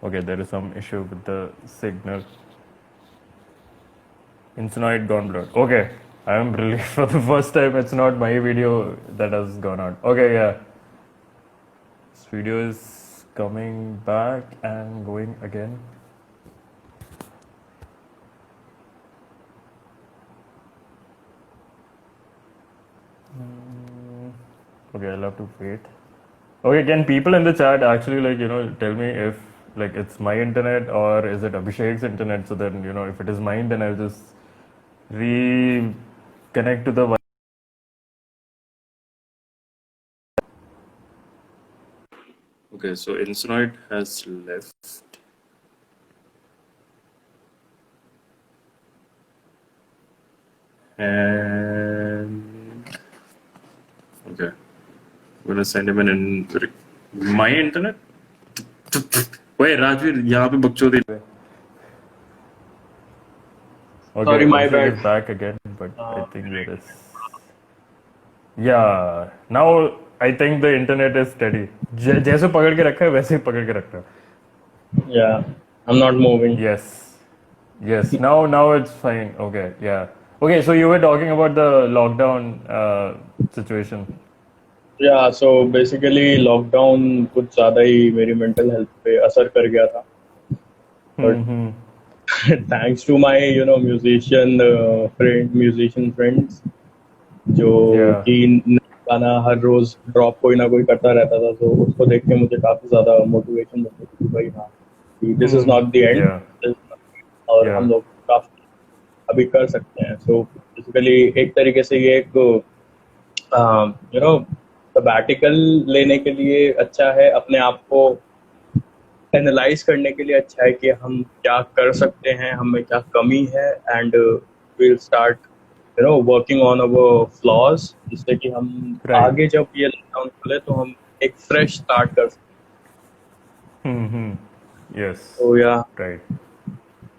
Okay, there is some issue with the signal. Insanoid gone blurred. Okay, I am relieved for the first time. It's not my video that has gone out. Okay, yeah. This video is coming back and going again. Okay, I'll have to wait. Okay, can people in the chat actually tell me if like it's my internet or is it Abhishek's internet? So then if it is mine, then I'll just reconnect to the. Okay, so Insanoid has left. And okay, I'm gonna send him my internet. Wait, Rajveer, यहाँ पे बकचोदी. Okay, Sorry, my Abhishek bad. is back again, but I think there is. Yeah, now I think the internet is steady. जैसे पकड़ के रखा है वैसे ही पकड़ के रखना है. Yeah, I'm not moving. Yes. Yes. Now it's fine. Okay. Yeah. Okay. So you were talking about the lockdown situation. Yeah, so basically lockdown कुछ ज्यादा ही मेरी मेंटल हेल्थ पे असर कर गया था, but thanks to my musician friends, जो Yeah. कि गाना हर रोज ड्रॉप कोई ना कोई करता रहता था, तो उसको देख के मुझे काफी ज्यादा मोटिवेशन मिलती थी कि भाई हाँ, this is not the end, Yeah. और Yeah. हम लोग काफी अभी कर सकते हैं। सो बेसिकली एक तरीके से ये एक यू नो सबैटिकल लेने के लिए अच्छा है, अपने आप को एनालाइज करने के लिए अच्छा है कि हम क्या कर सकते हैं, हमें क्या कमी है, and will start working on our flaws, जिससे कि हम Right. आगे जब ये लॉकडाउन खुले तो हम एक फ्रेश स्टार्ट कर सकते Mm-hmm. Yes. हैं। तो या Right.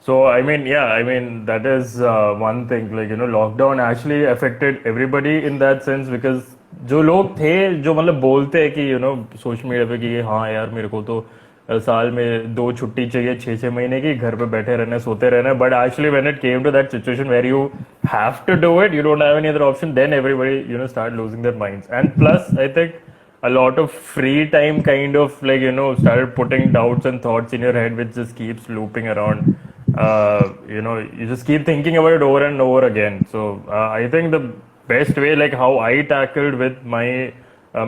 So, I mean, yeah, I mean, that is one thing. Like, lockdown actually affected everybody in that sense because जो लोग थे जो मतलब बोलते हैं कि सोशल मीडिया पे कि हाँ यार मेरे को तो साल में 2 छुट्टी चाहिए 6 6 महीने की, घर पे बैठे रहना है, सोते रहना है, but actually when it came to that situation where you have to do it, you don't have any other option, then everybody start losing their minds. And plus I think a lot of free time kind of like started putting doubts and thoughts in your head which just keeps looping around. You just keep thinking about it over and over again. So I think the best way, like how I tackled with my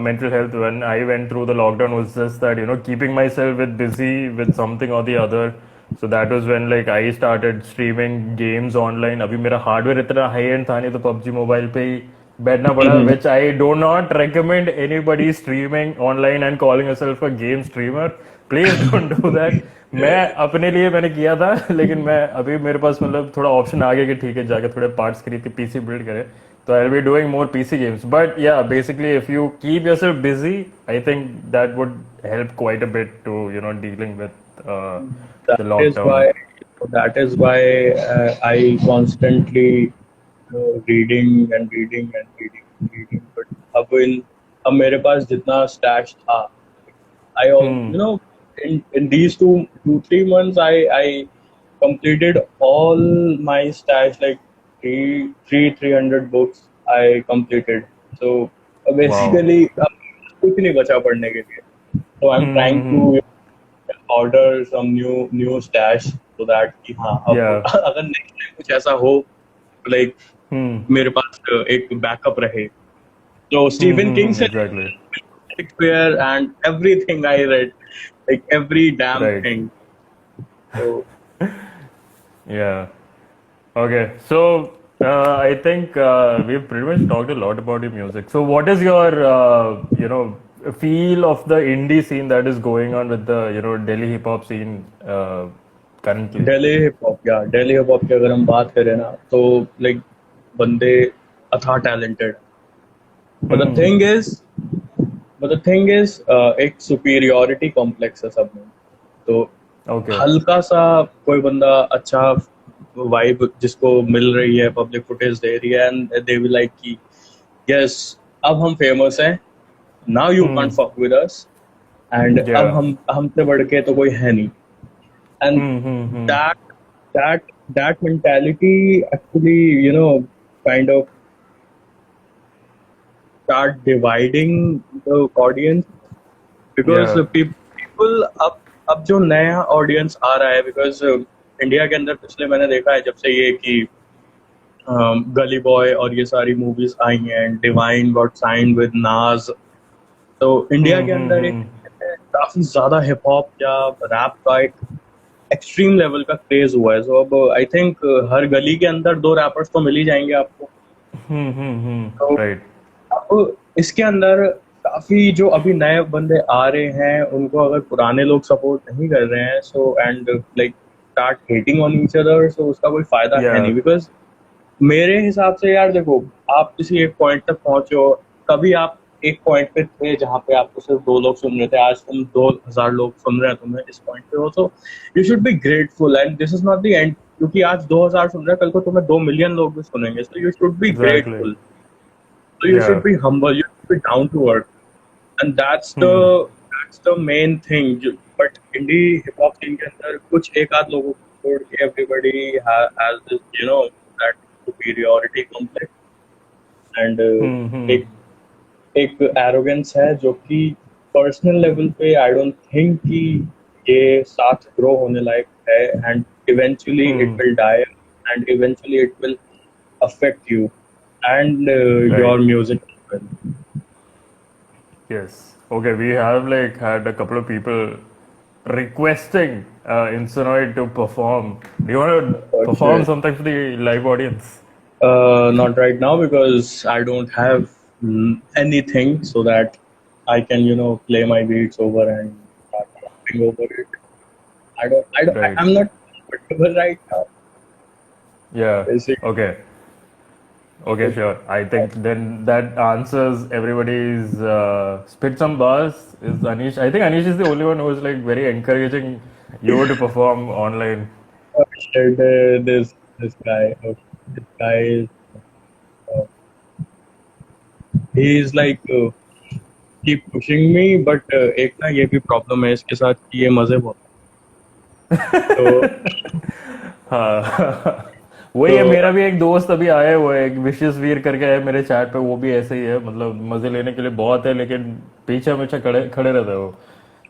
mental health when I went through the lockdown, was just that keeping myself with busy with something or the other. So that was when like I started streaming games online. अभी मेरा hardware इतना high end था नहीं, तो PUBG Mobile पे ही बैठना पड़ा, हम्म, which I do not recommend anybody streaming online and calling yourself a game streamer. Please don't do that. मैं अपने लिए मैंने किया था, लेकिन मैं अभी मेरे पास मतलब थोड़ा ऑप्शन आ गया कि ठीक है जाके थोड़े पार्ट्स खरीद के पीसी बिल्ड करें, तो I will be doing more PC games. But yeah basically if you keep yourself busy, I think that would help quite a bit to dealing with that the is lockdown. why that is why I constantly reading and reading and reading and reading. But अब मेरे पास जितना stash था, I all in these 2 3 months I completed all my stash, like 300 books I completed. So wow. basically अब कुछ नहीं बचा पढ़ने के लिए. So I'm trying to order some new stash so that कि हाँ अब या. अगर नेक्स्ट टाइम कुछ ऐसा हो, लाइक मेरे पास एक बैकअप रहे. तो स्टीफन किंग से exactly. Shakespeare and everything I read, like every damn right. thing. So Yeah. Okay. So I think we've pretty much talked a lot about your music. So what is your feel of the indie scene that is going on with the Delhi hip hop scene currently? Delhi hip hop की अगर हम बात करें ना, तो like बंदे अथा talented. But the thing is, एक सुपीरियोरिटी कॉम्प्लेक्स है सब में. तो Okay. हल्का सा कोई बंदा अच्छा वाइब जिसको मिल रही है, पब्लिक फुटेज दे रही है, एंड दे विल लाइक कि यस अब हम फेमस हैं, now you can't fuck with us, and अब Yeah. हमसे बढ़ के तो कोई है नहीं. And Hmm. that that mentality actually kind of start dividing the audience, because Yeah. people अब जो नया ऑडियंस आ रहा है, बिकॉज इंडिया के अंदर पिछले मैंने देखा है जब से ये कि गली बॉय और ये सारी मूवीज आई हैं, डिवाइन गॉट साइंड विद नाज, तो इंडिया के अंदर एक काफी ज्यादा हिप हॉप या रैप का एक एक्सट्रीम लेवल का क्रेज हुआ है. सो अब आई थिंक हर गली के अंदर 2 रैपर्स तो मिल ही जाएंगे आपको. तो Right. अब इसके अंदर काफी जो अभी नए बंदे आ रहे हैं, उनको अगर पुराने लोग सपोर्ट नहीं कर रहे हैं, so and like start hating on each other, so उसका कोई फायदा है Yeah. नहीं. बिकॉज मेरे हिसाब से यार देखो, आप किसी एक पॉइंट तक पहुंचे हो, कभी आप एक पॉइंट पे थे जहाँ पे आपको सिर्फ 2 लोग सुन रहे थे, आज तुम 2000 लोग सुन रहे हैं, तुम्हें इस पॉइंट पे हो, तो you should be grateful, and this is not the end. क्योंकि आज 2000 सुन रहे हैं, कल को तुम्हें 2 मिलियन लोग भी सुनेंगे, so you should be Exactly. Grateful. So you should Yeah. be humble. You should be down to earth, and that's the main thing. But indie hip hop scene के अंदर कुछ एक आध लोगों को छोड़ के everybody has this that superiority complex, and एक एक arrogance है जो कि personal level पे I don't think कि ये साथ grow होने लायक है, and eventually it will die, and eventually it will affect you. and Right. your music as well. Yes. Okay, we have like had a couple of people requesting Insanoid to perform. Do you want to perform Okay. something for the live audience? Not right now because I don't have anything so that I can, play my beats over and start rapping over it. Right. I'm not comfortable right now. Yeah. Basically, Okay. Okay, sure. I think then that answers everybody's spit some bars. Is Anish? I think Anish is the only one who is like very encouraging you to perform online. shit, this guy, this guy is, uh, he is like keep pushing me, but एक ना ये भी problem है इसके साथ कि ये मजे बहुत तो हाँ वही है तो मेरा भी एक दोस्त अभी आया हुआ है एक विशेष वीर करके है मेरे चैट पे वो भी ऐसे ही है मतलब मजे लेने के लिए बहुत है लेकिन पीछे हमेशा खड़े खड़े रहता है वो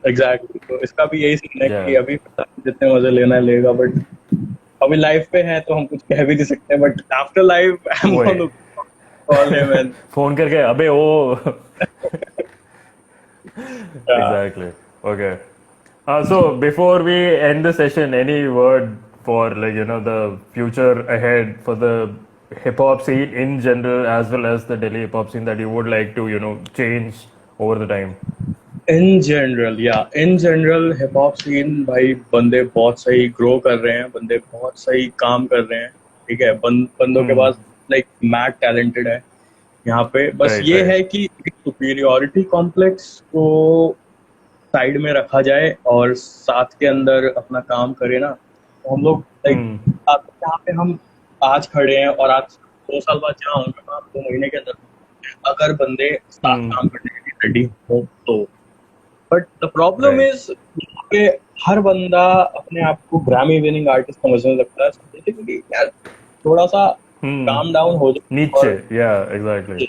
एग्जैक्टली तो इसका भी यही सीन है या कि अभी पता नहीं जितने मजे लेना है लेगा बट अभी लाइफ पे है तो हम कुछ कह भी नहीं सकते but after life I am वही gonna call him and phone करके अबे ओ Exactly. Okay. So before we end the session, any word for like the future ahead for the hip hop scene in general as well as the Delhi hip hop scene that you would like to change over the time? In general hip hop scene भाई बंदे बहुत सही grow कर रहे हैं बंदे बहुत सही काम कर रहे हैं ठीक है बंदों के Hmm. पास लाइक मैड टैलेंटेड है यहाँ पे बस Right. ये Right. है कि सुपीरियोरिटी कॉम्प्लेक्स को साइड में रखा जाए और साथ के अंदर अपना काम करें ना तो हम लोग लाइक Hmm. जहाँ पे हम आज खड़े हैं और आज 2 साल बाद जहाँ होंगे वहाँ 2 महीने के अंदर अगर बंदे साथ Hmm. काम करने के लिए रेडी हो तो but the problem Right. Is यहाँ पे हर बंदा अपने आप को ग्रैमी विनिंग आर्टिस्ट समझने लगता है बेसिकली यार थोड़ा सा Hmm. काम डाउन हो जाए और Nietzsche. Yeah. Exactly.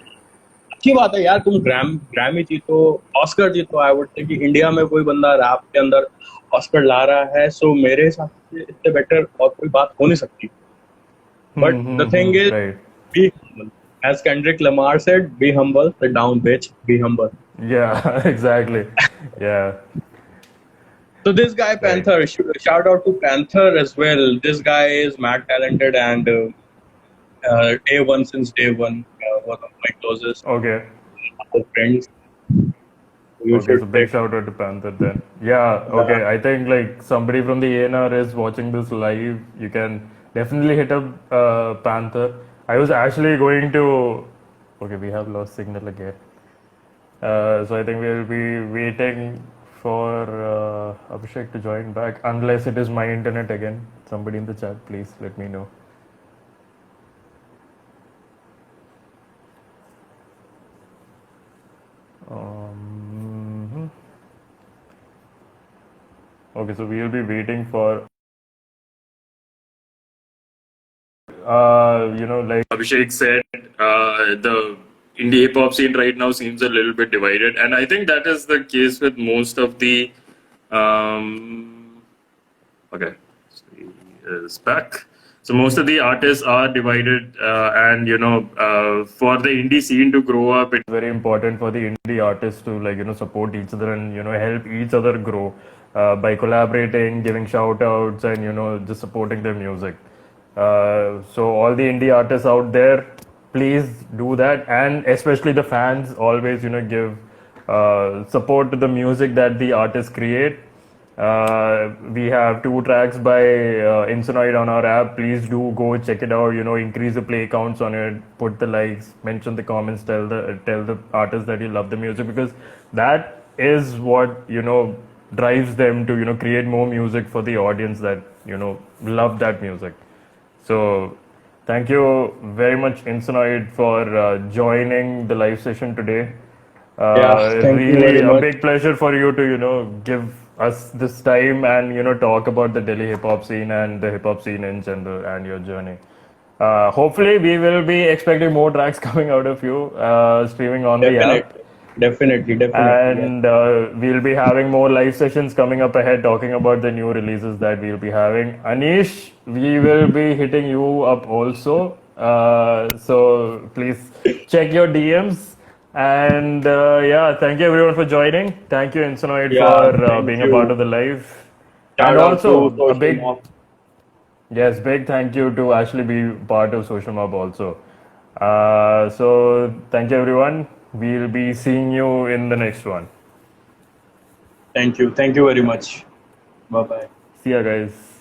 अच्छी बात है यार तुम ग्रैमी जीतो ऑस्कर जीतो आई वुड से कि इंडिया में कोई बंदा रैप के अंदर ऑस्कर ला रहा है सो मेरे हिसाब से इससे बेटर और कोई बात हो नहीं सकती but Hmm. The Hmm. Thing Hmm. Is Right. Be humble as Kendrick Lamar said be humble sit down bitch be humble Yeah. Exactly. Yeah. so this guy Right. Panther shout out to Panther as well this guy is mad talented and day one since day one one of my closest Okay. friends you Okay, should so big take shout out to Panther then. Yeah, okay. I think like somebody from the ANR is watching this live. You can definitely hit up Panther. I was actually going to. Okay, we have lost signal again. So I think we'll be waiting for Abhishek to join back, unless it is my internet again. Somebody in the chat, please let me know. Um, okay, so we'll be waiting for like Abhishek said, the indie hip hop scene right now seems a little bit divided, and I think that is the case with most of the. Okay, so he is back. So most of the artists are divided, and for the indie scene to grow up, it's very important for the indie artists to support each other and help each other grow by collaborating, giving shout outs, and just supporting their music. So all the indie artists out there, please do that, and especially the fans always give support to the music that the artists create. We have 2 tracks by Insanoid on our app. Please do go check it out. Increase the play counts on it. Put the likes. Mention the comments. Tell the artists that you love the music because that is what drives them to create more music for the audience that love that music. So, thank you very much, Insanoid, for joining the live session today. yeah thank you Really very a much big pleasure for you to give us this time and talk about the Delhi hip hop scene and the hip hop scene in general and your journey. Hopefully, we will be expecting more tracks coming out of you streaming on the app. definitely yes And we'll be having more live sessions coming up ahead talking about the new releases that we'll be having. Anish, we will be hitting you up also So please check your DMs. And yeah, thank you everyone for joining. Thank you, Insanoid, Yeah, for thank being a part you. of the live. And Shout out to also a Social big, Mob. yes, big thank you to actually be part of Social Mob also. So thank you everyone. We'll be seeing you in the next one. Thank you. Thank you very much. Bye bye. See ya, guys.